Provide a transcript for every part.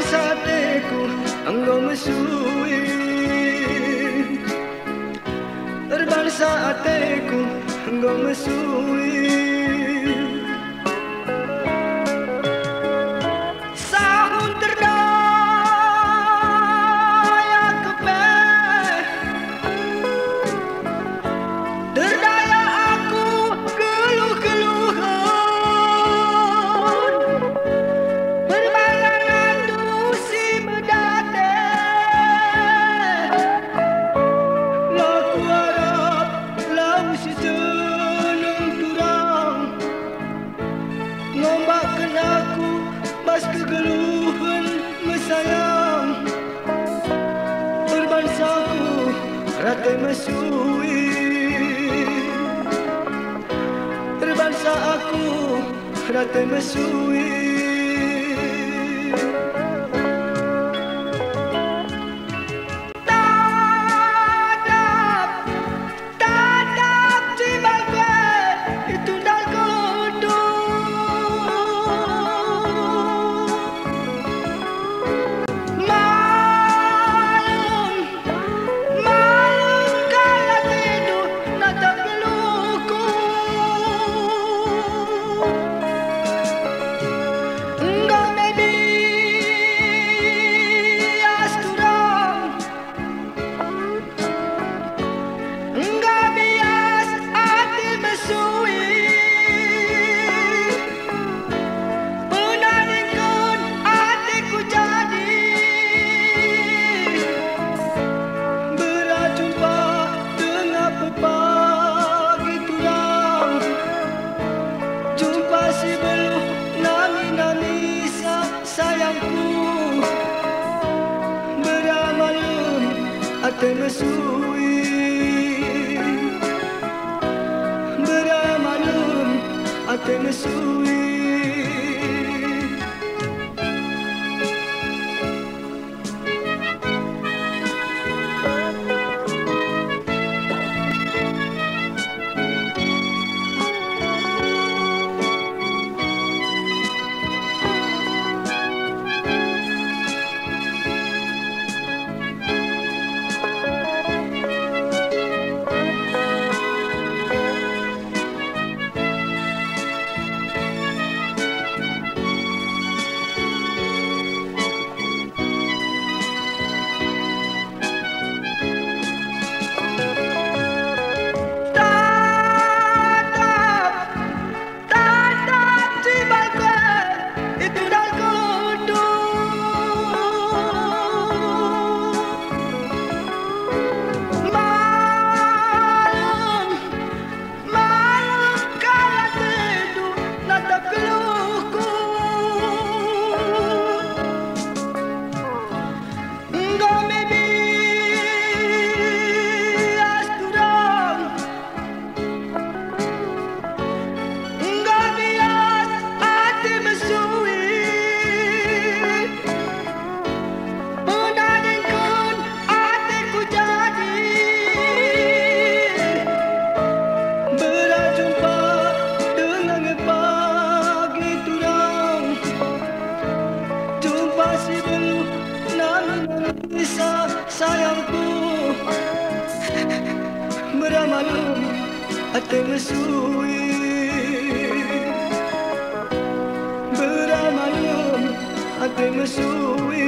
hatiku engkau mesui, terbangsa hatiku engkau mesui. Sahun terdaya kepe, terdaya aku keluh-keluhan, berbalangan dusi medate. Laku harap lau si tenung turang, ngombakkan aku bas kegeluhan mesayang. Berbangsaku ratai mesui, berbangsa aku ratai mesui. Ate mesui, beramalum ate mesui. Sayangku beramalum ate mesui, beramalum ate mesui.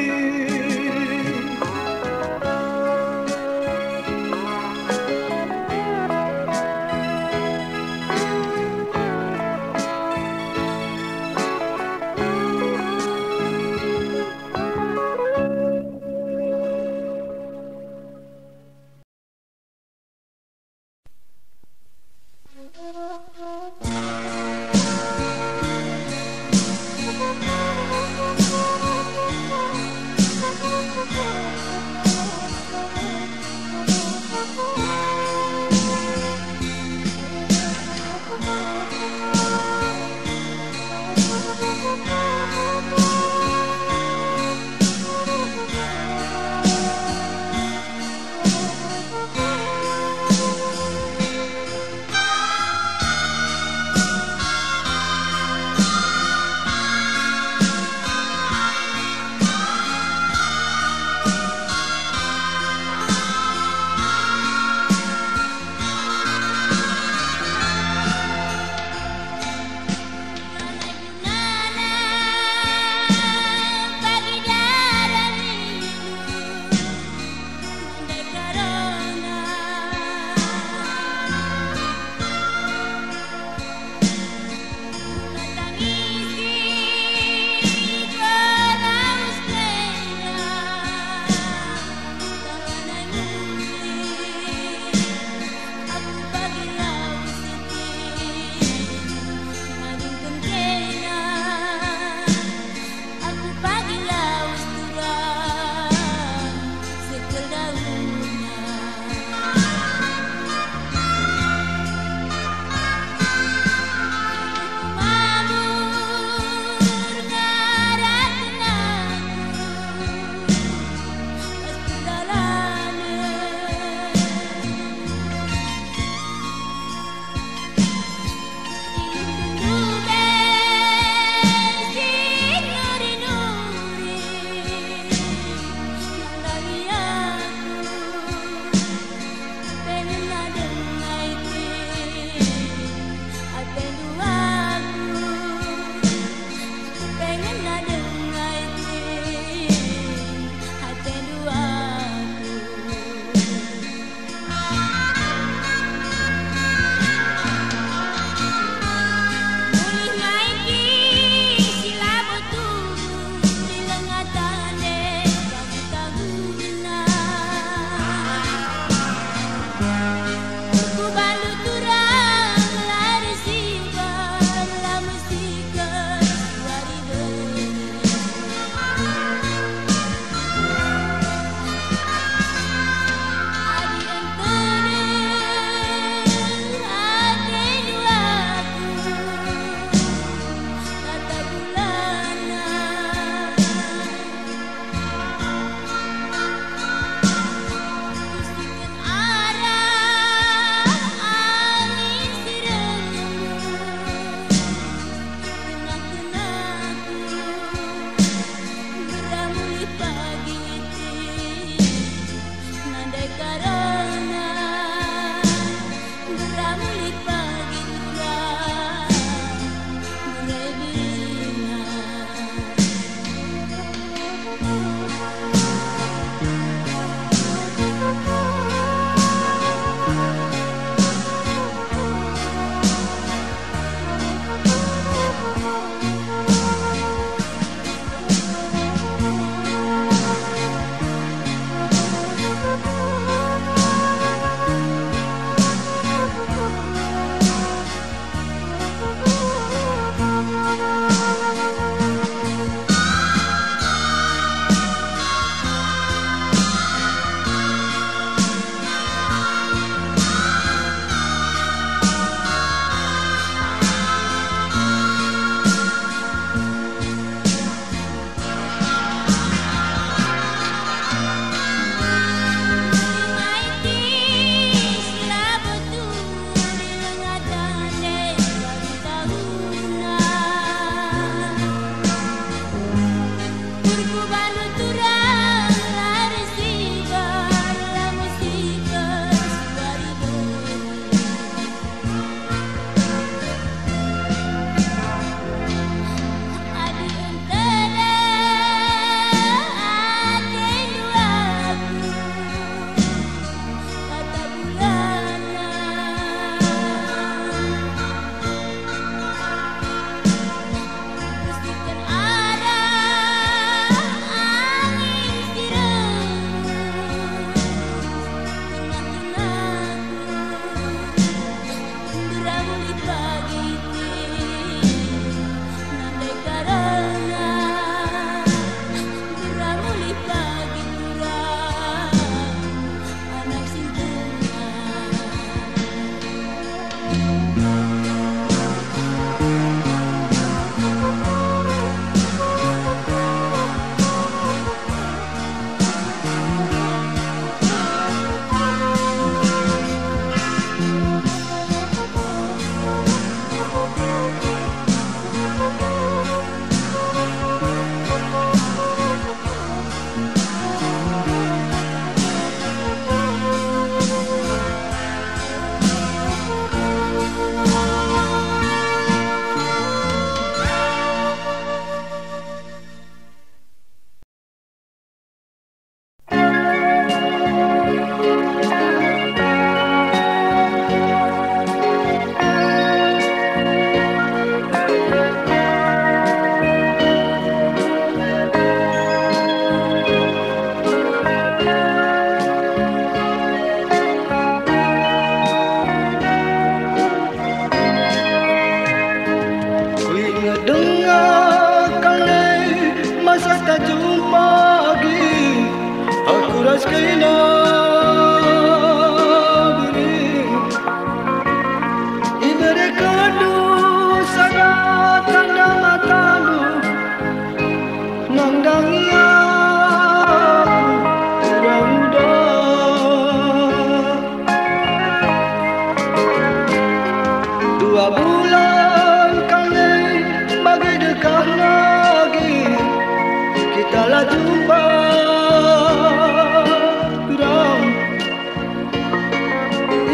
sumpah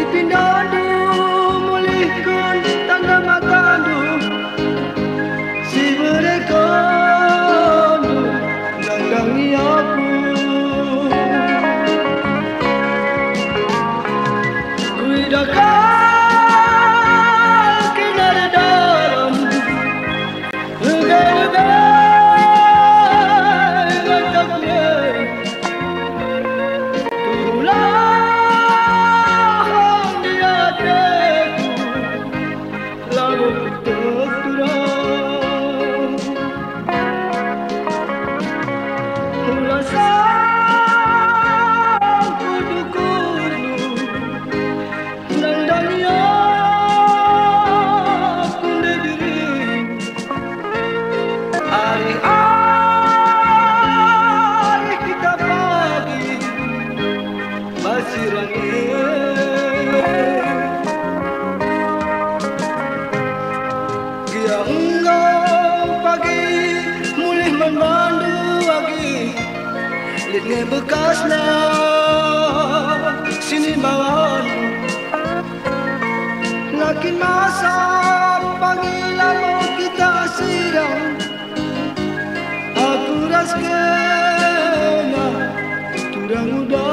ipindandu mulihkan tanda matandu si mereka nanggangi aku kuidakal kinara dalam legai-legai mataknya tulang di hatiku lalu terturang ulasang kudu-kudu nandanya kunde diri hari-hari kita pagi masih dia enggak pagi mulih memandu lagi lihatnya bekasnya sini bawan makin masa pagi lalu kita sidang aku raskena turang udah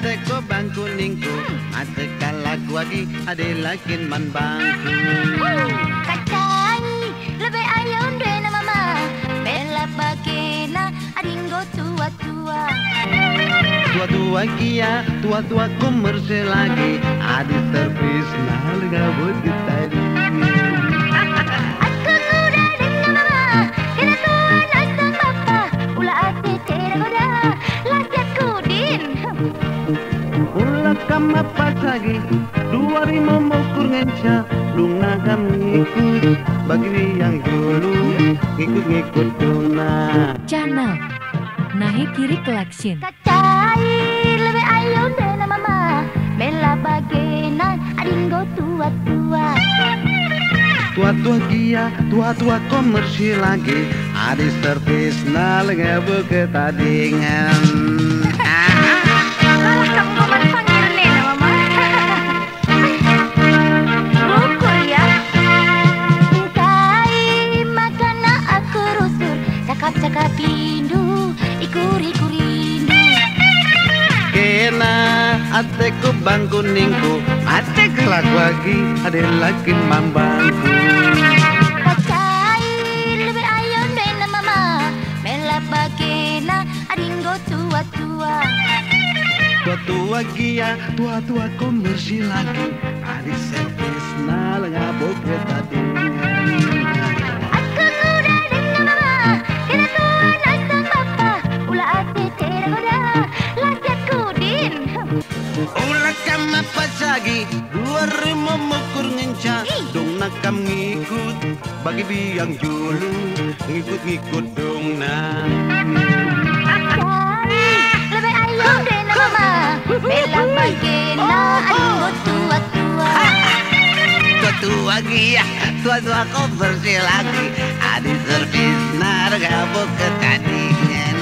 Teko bangku ningku mate lagu lagi ada lakin man bangku Kacai lebih ayam dena mama bela bakena adinggo tua-tua tua-tua kia tua-tua komersil lagi ada servis nah gabut kita Aku muda dengan mama kena tua nasang bapa ulah ate teragoda latiak kudin Ulah kama pasagi 2000 mengukur ngenca luna kami ikut bagi yang dulu ngikut-ngikut duna Channel naik kiri kelaksin Kacai lebih ayam dena mama bela bakena adinggo tua-tua tua-tua gia tua-tua komersil lagi ada servis nah gabut ketadingan kamu panggil Nena mama Rukur ya Kai makana aku rusur Cakap-cakap pindu Ikur-ikur rindu Kena ateku bangku ningku atek lagu lagi ada lagi mambangku Kacai lebih ayam Nena mama Melap bakena adinggo tua-tua tua-tua gia tua-tua komersil lagi ada servis nah ngabuk ketadingan Aku muda dengan mama kena tua nasang bapa ulah ate teragoda latiak kudin Ulah kama pasagi 2000 mengukur ngenca dong nakam ngikut bagi biang dulu ngikut-ngikut dong nah lebih ayam dena mama bela bakena adinggo tua-tua tua-tua gia tua-tua komersil lagi ada servis nah gabut ketadingan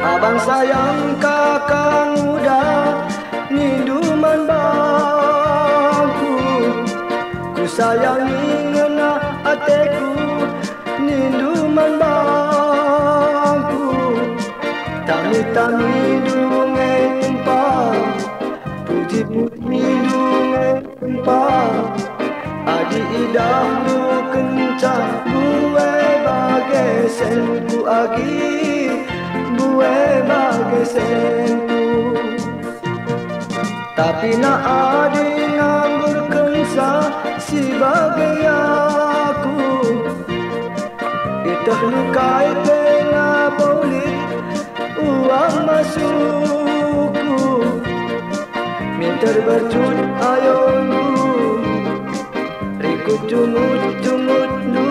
Abang sayang kakang muda Ninduman bangku Ku sayangi ngena ateku Ninduman bangku Tami-tami dungeng empang Puji-puji dungeng empang Adi idah lu kencang Buwe bagai senku agi Buwe bagai senku Tapi nak adi ngambur kensa Si bagai aku Itah lukai tengah polit Uang masukku Minter bercut ayonku Rikut jumut-jumut nu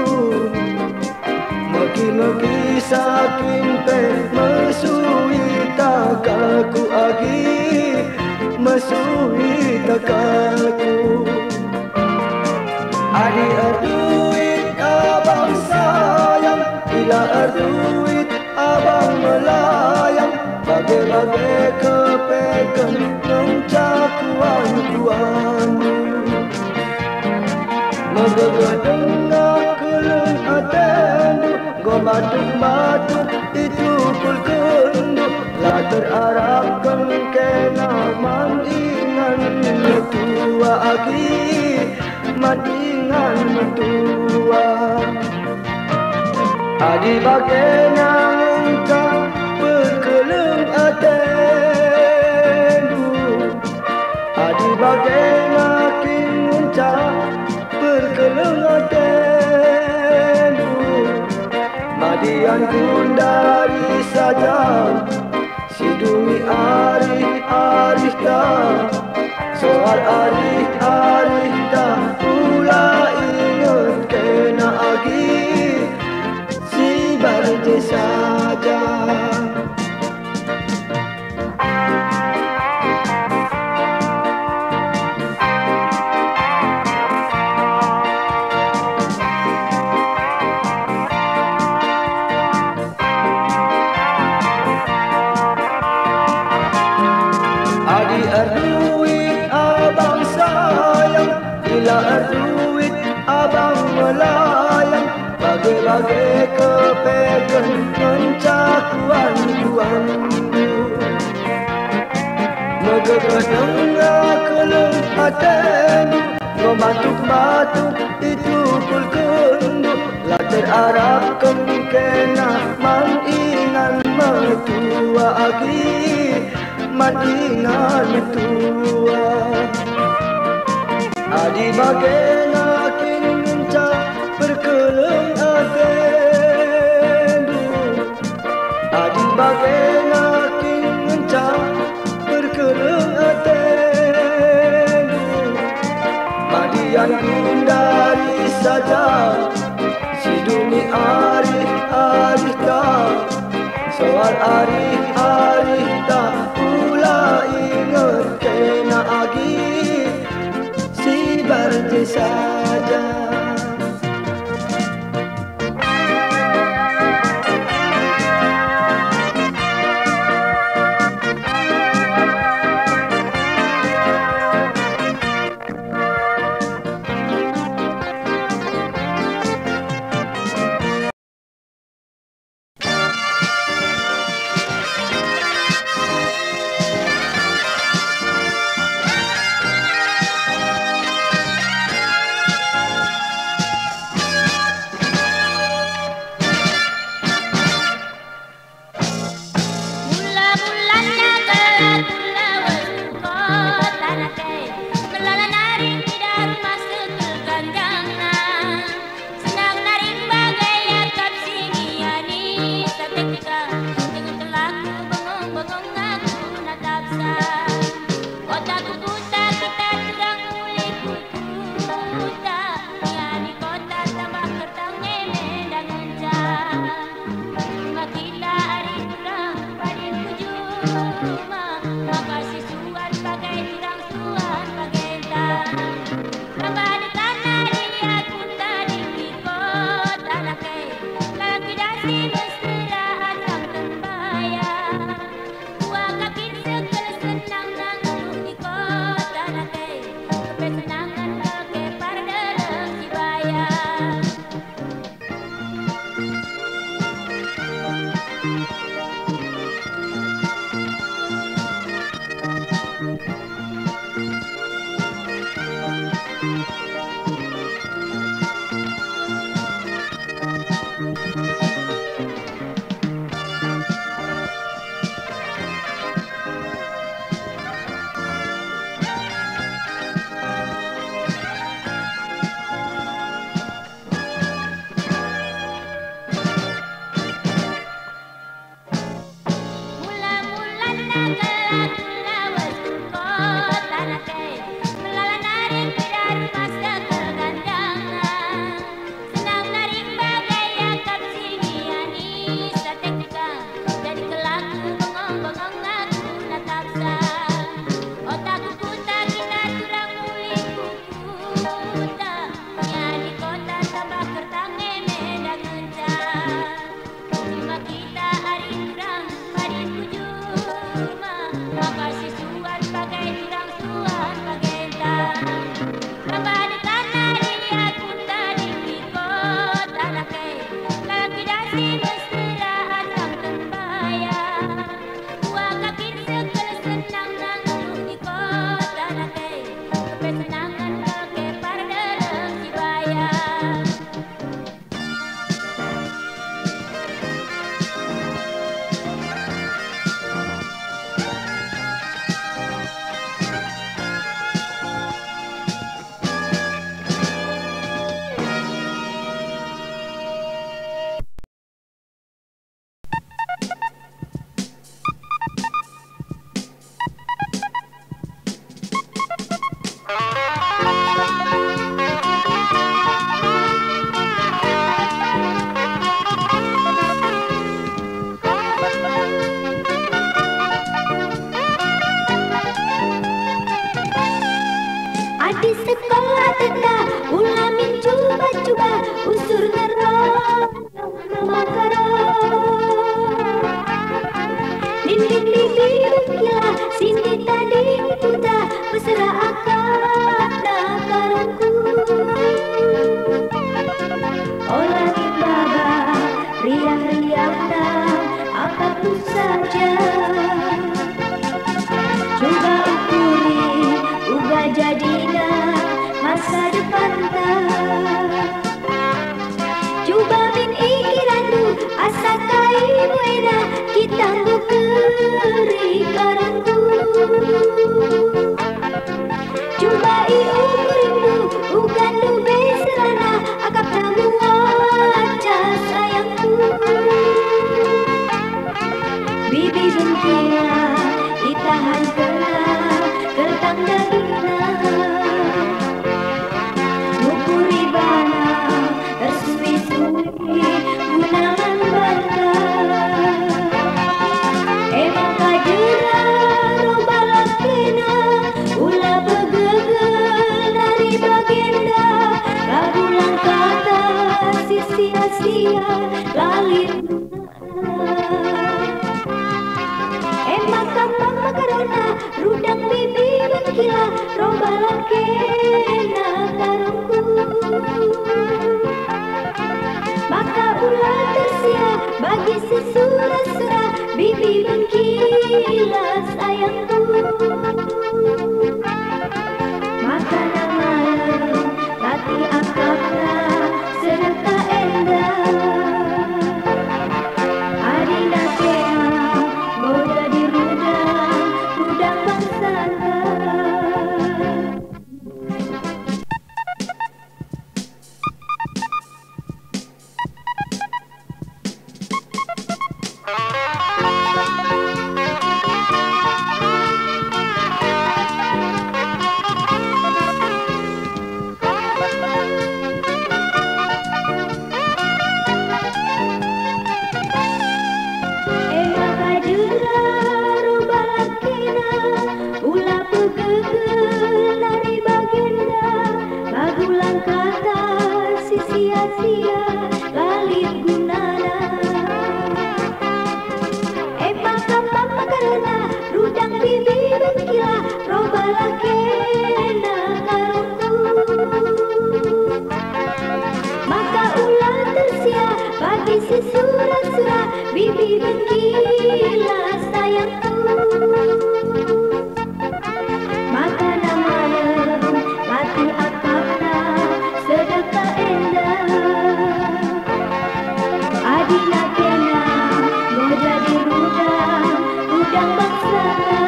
Maki-maki saking pe Mesui takaku agi Mesui takaku Adi arduit abang sayang Bila arduit abang melayang Bagai-bagai kepekan Mencakuan-kuanmu Megegah dengar keleng atendu Go batuk-batuk itu pul kendu terarapkan kena mandingan tua agi mandingan tua adi bagena engkau berkeleng atendu adi bagena kingunca berkeleng atendu madian kundari saja sidumi arih ta soal arih ta pula ingat kena agi si barje saja. Adi arduit abang sayang, bila arduit abang melayang, bagai-bagai kepekan mencakuan tuanmu. Megegedengah keleng hatenu, mematuk-matuk itu kulkendu, lah terarapkan kena mandingan metua agi mandingan tua adi bagena kinca berkeleng atendu adi bagena kinca berkeleng atendu madian kundari saja sidumi arih ta soal arih ta pula ingat kena agi si barje saja. Maka santa. Coba bin ikirandu asa kai buena kita bukeri karangku. Coba iukurindu ugandu beserana akap tamu aja sayangku. Bibi bengkila itahan kena kertang dagingna. Mukuri bana tersui-sui gunalan banta. Emang kajera roba lakena ulah begegel dari bagenda. Kagulang kata sia-sia lalir emang kampang makarona rudang bibi bengkila roba lakena karungku. Maka ulah tersia bagi sesura-sura bibi bengkila sayangku. Maka malam lati akapna serta endah. Adina kena boda di rudang bangsana. Sia-sia lalit gunana. Emang kampang makarona rudang bibi bengkila roba lakena karungku. Maka ulah tersia bagi sesura-sura bibi bengkila sayangku. Maka malam lati akapna sedekah endah. Adina kena boda di rudang bangsana.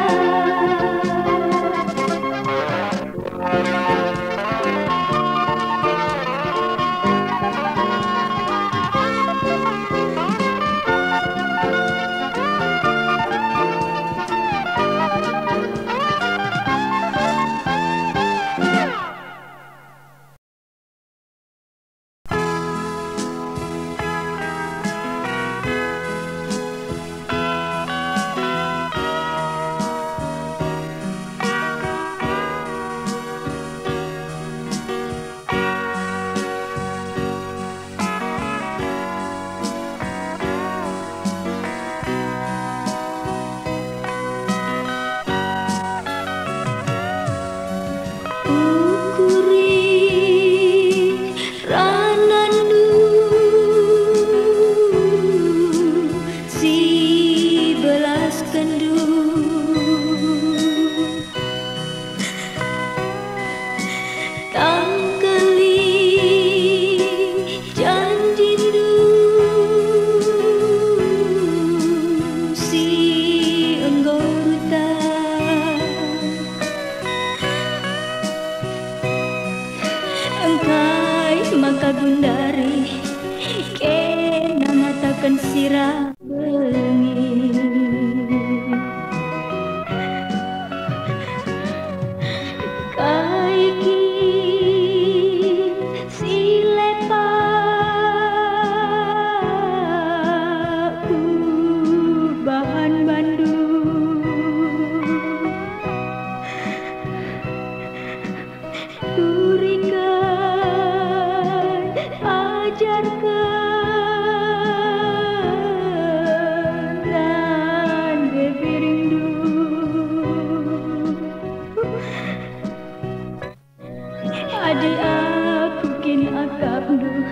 Gundari kena ngatakan sirah bengi. Kaiki silepaku bahan Bandung. Turikan ajarkan dan bebi rindu. Adik aku kini akabdu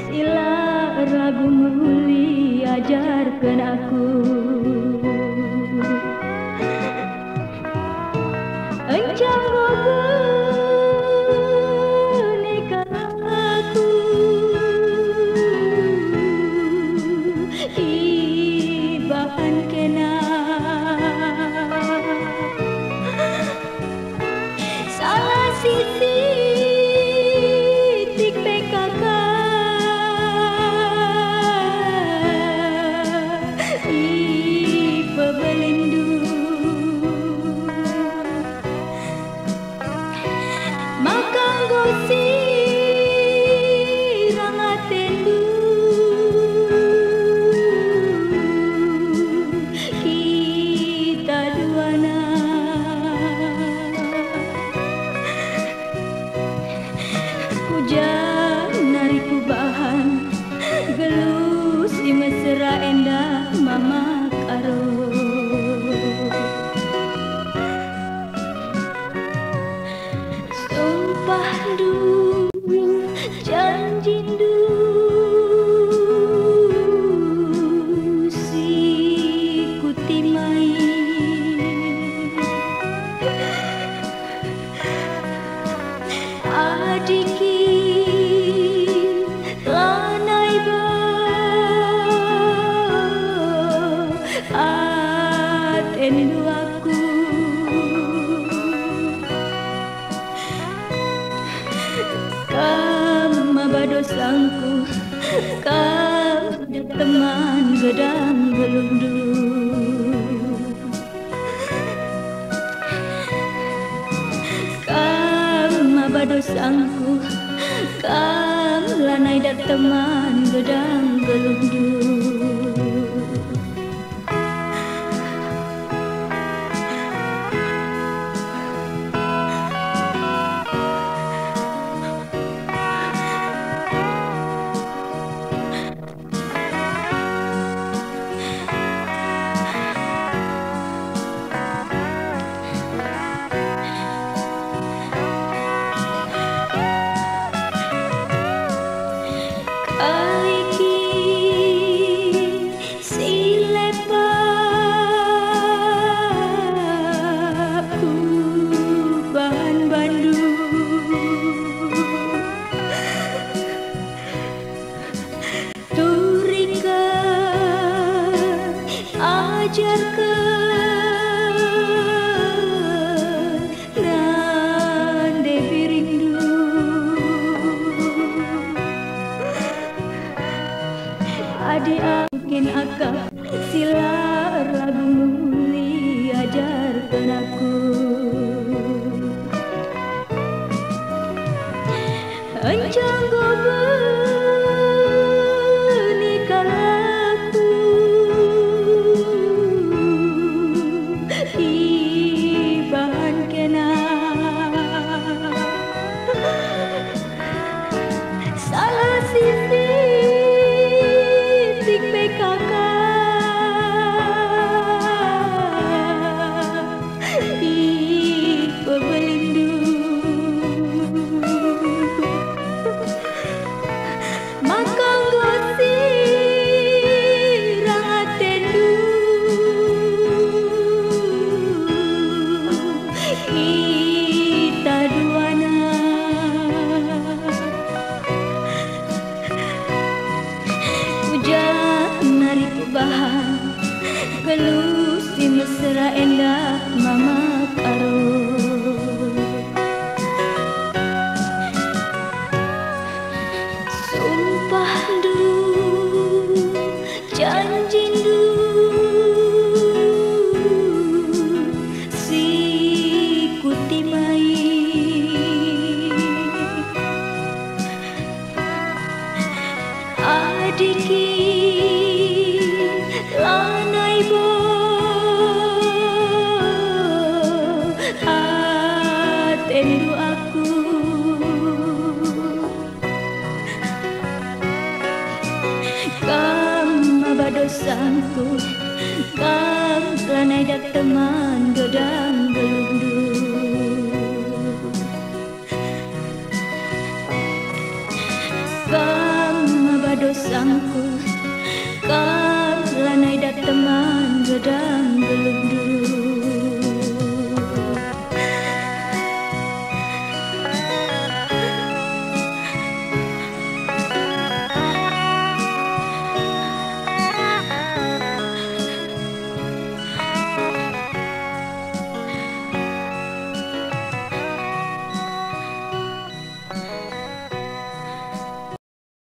sila ragu muli ajarkan aku. Encang gogo Bandung janjindu si kutimai adiki lanai ba atendu aku dosangku kau teman gedang gelundu kau dosangku kau lanai dan teman gedang gelundu adik akin akak silar lagu muli ajarkan aku Encang gober